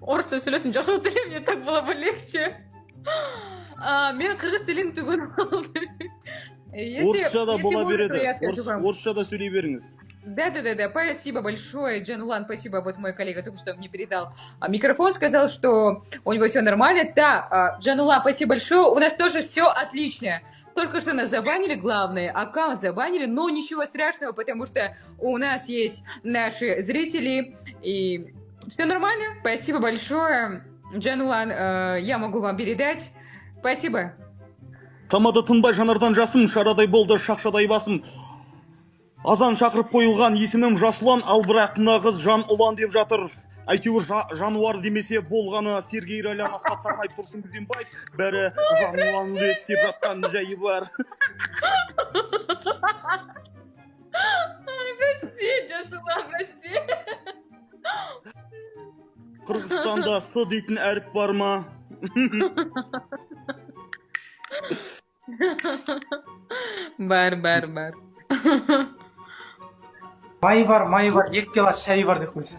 орысша сөйлесін, жақсы тіле, мне так было бы легче. Мен қырғыз тілін түгін алды. Орысша да бола береді. Я скажу вам. Орысша да сөйлей беріңіз. Да, спасибо большое, Джанулан, спасибо. Вот мой коллега только что мне передал микрофон, сказал, что у него все нормально. Да, Джанулан, спасибо большое, у нас тоже все отлично. Только что нас забанили, главное, аккаунт забанили, но ничего страшного, потому что у нас есть наши зрители, и все нормально. Спасибо большое, Джанулан, я могу вам передать. Спасибо. Тамады тынбай жанардан жасым, шарадай болды шақшадай басым. Азан шақырып қойылған есімім Жасұлан, ал бірақ мына қыз Жан ұлан деп жатыр. Әйтеуір жануар демесе болғаны Сергей Райлян, Асхат Сарқаев, Тұрсын Күзембаев, бәрі жануанды істеп жатқан жайы бар. Прости, Жасұлан, прости. Қырғызстанда С дейтін әріп бар ма? Бар. Майы бар, 2 гилас шайы бар деп қойса.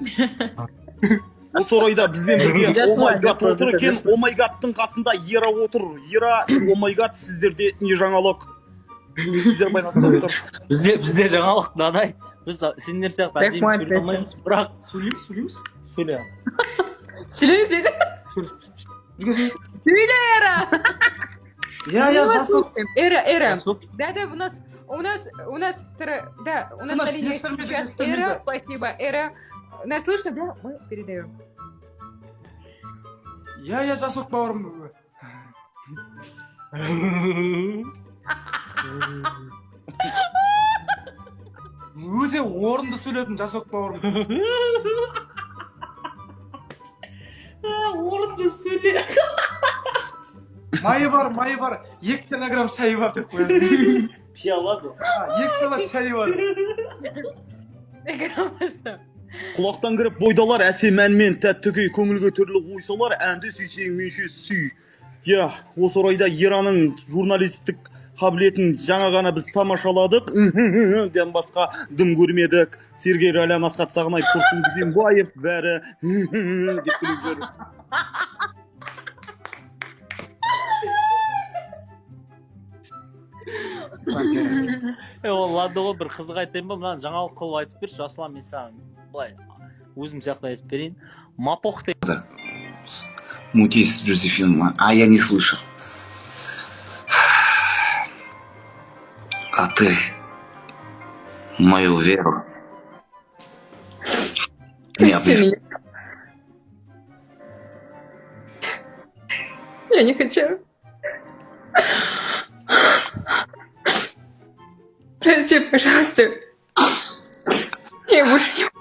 Осы орайда бізбен бірге омайгат отыр екен. Омайгаттың қасында Ера отыр. Ера, омайгат, сіздерде не жаңалық? Сіздер байнатыңыздар. Бізде жаңалық данай. Біз сендер сияқты әдейі сөйлей алмаймыз, бірақ сөйлейміз. Сөйлейміз деді. Сөйле, Эра! Я Жасук. Эра. Да, у нас на линии сейчас Эра. Спасибо, Эра. Нас слышно, да? Мы передаем. Я Жасук бауырым. Өте орынды сөйледің Жасук бауырым. Орынды сөйле. Майы бар, 2 килограмм шайы бар деп қоясың. Пиала да. 2 кило шайы бар. Құлақтан кіріп бойдалар әсем әнмен тәттіге көңілге түрлі ойсалар, әнді сүйсең менше сүй. Я, осы орайда Ераның журналистік қабілетін жаңа ғана біз тамашаладық. Ден басқа дым көрмедік. Сергей Райлян, Асхат Сарқаев, Тұрсын Күзембаев бәрі деп күліп жүр. Ладно ғой, бір қызық айтайын ба, мынаны жаңалық қылып айтып берші, Жасұлан, мен саған былай өзім сияқты айтып берейін. Мапох деп. Мутис Джозефин, а я не слышал. А ты мою веру не обижай. Я не хотела. Прости, пожалуйста. Я больше не могу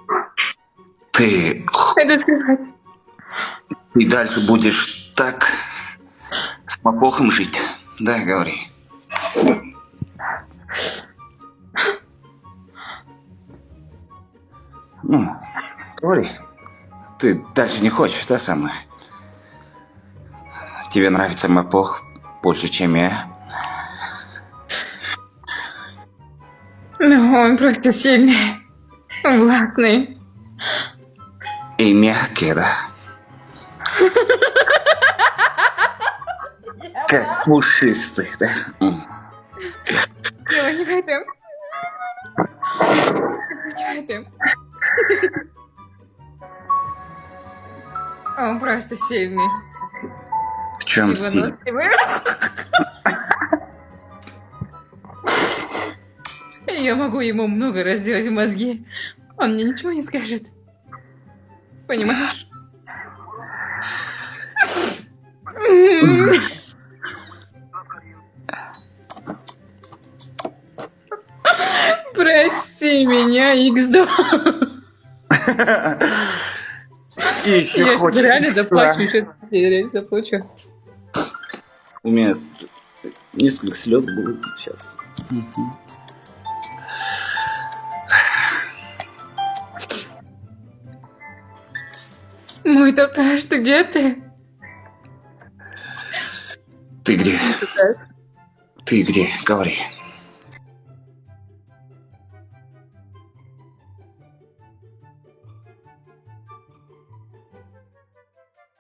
Ты это сказать. дальше будешь так с Мапохом жить, да, говори. Ну, говори. Ты дальше не хочешь, да, со мной? Тебе нравится Мапох больше, чем я? Ну, он просто сильный, властный. И мягкий, да? Как пушистый, да? Дело не в этом. Не в этом. Он просто сильный. В чем сила? Выносливый. Я могу ему много раз сделать мозги. Он мне ничего не скажет. Понимаешь? Прости меня, X2. И еще Я хочешь реально икса. заплачу. Я реально заплачу. У меня несколько слез будет сейчас. Мой Токаш, ты где ты? Ты где? Ты где? Говори.